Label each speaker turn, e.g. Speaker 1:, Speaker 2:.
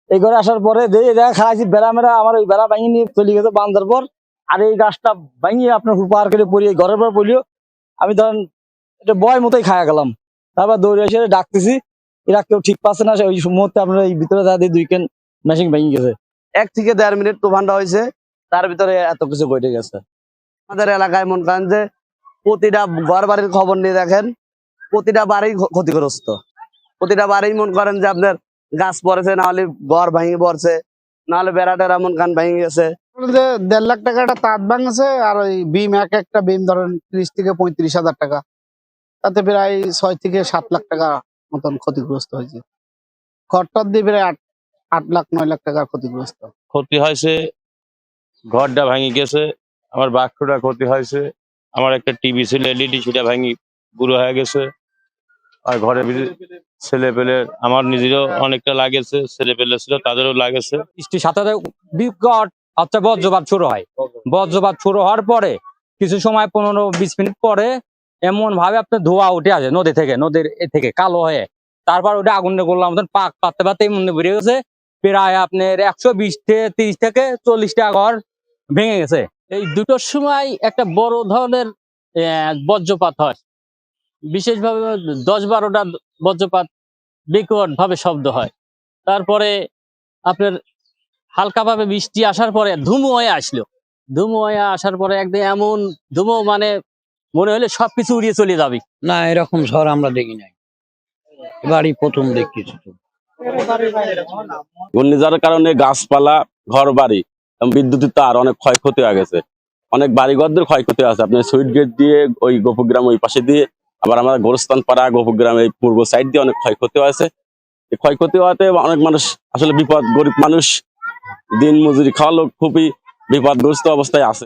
Speaker 1: এই ঘরে আসার পরে দেখা খাইছি বেড়া মেরা, আমার ওই বেড়া ভাঙি নিয়ে চলে গেছে বান্ধার পর। আর এই গাছটা ভাঙিয়ে আপনার পার করে পড়ি, ঘরের পর পড়িও আমি ধরেন এটা বয় মতোই খায়া গেলাম। তারপর দৌড়ে এসে ডাকতেছি, এরা কেউ ঠিক পাচ্ছে না। ওই মুহূর্তে আপনার এই ভিতরে যা দিয়ে 2 কেন মেশিন ভেঙে গেছে। 1 থেকে 1.5 মিনিট তুফানটা হয়েছে, তার ভিতরে এত কিছু ঘটে গেছে। আমাদের এলাকায় মনে করেন যে প্রতিটা ঘর বাড়ির খবর নিয়ে দেখেন, প্রতিটা বাড়ি ক্ষতিগ্রস্ত। প্রতিটা বাড়ি মনে করেন যে আপনার গাছ পড়েছে, না হলে ঘর ভেঙে পড়ছে, না হলে বেড়া টেরা মন কান ভেঙে গেছে।
Speaker 2: 1.5 লাখ টাকা একটা তাঁত ভাঙছে, আর ওই বিম একটা বিম ধরেন 30 থেকে 35 হাজার টাকা, তাতে প্রায় 6 থেকে 7 লাখ টাকা মতন ক্ষতিগ্রস্ত হয়েছে। ঘরটার দিয়ে প্রায় 8 লাখ 9 লাখ টাকা ক্ষতিগ্রস্ত।
Speaker 3: ক্ষতি হয়েছে, ঘরটা ভাঙি গেছে, আমার বাক্সটা ক্ষতি হয়েছে, আমার একটা টিভি ছিল এলইডি, সেটা ভাঙি গুঁড়ো হয়ে গেছে। আর ঘরে ছেলে পেলে আমার নিজেরও অনেকটা লাগেছে, ছেলে পেলে ছিল তাদেরও লাগেছে।
Speaker 4: বৃষ্টির সাথে সাথে বিকট বজ্রপাত শুরু হয়। বজ্রপাত শুরু হওয়ার পরে কিছু সময় 15-20 মিনিট পরে এমন ভাবে আপনার ধোঁয়া উঠে আসে নদী থেকে, নদীর থেকে কালো হয়ে। তারপর ওটা আগুনে করলাম, পাক পাততে পাততে মনে বেরিয়ে গেছে। প্রায় আপনার 120-30 থেকে 40টা ঘর ভেঙে গেছে। এই দুটোর সময় একটা বড় ধরনের বজ্রপাত হয়, বিশেষভাবে 10-12টা বজ্রপাত বিকট ভাবে শব্দ হয়। তারপরে আপনার হালকাভাবে বৃষ্টি আসার পরে ধুমো হয়ে আসলো। ধুমো হয়ে আসার পরে একদিন এমন ধুমো, মানে মনে হলে সবকিছু উড়িয়ে চলে যাবে।
Speaker 5: না, এরকম ঝড় আমরা দেখি নাই, এবারই প্রথম দেখতেছি।
Speaker 6: ঘূর্ণিঝড়ের কারণে গাছপালা, ঘর বাড়ি এবং বিদ্যুতের তার অনেক ক্ষয়ক্ষতি হয়ে গেছে। অনেক বাড়িঘরদের ক্ষয়ক্ষতি আছে। আপনার সুইট গেট দিয়ে ওই গোপুগ্রাম ওই পাশে দিয়ে, আবার আমাদের গোরস্থান পাড়া গোপুগ্রাম এই পূর্ব সাইড দিয়ে অনেক ক্ষয়ক্ষতি হয়েছে। এই ক্ষয়ক্ষতি হওয়াতে অনেক মানুষ আসলে বিপদ, গরিব মানুষ দিন মজুরি খাওয়া লোক খুবই বিপদগ্রস্ত অবস্থায় আছে।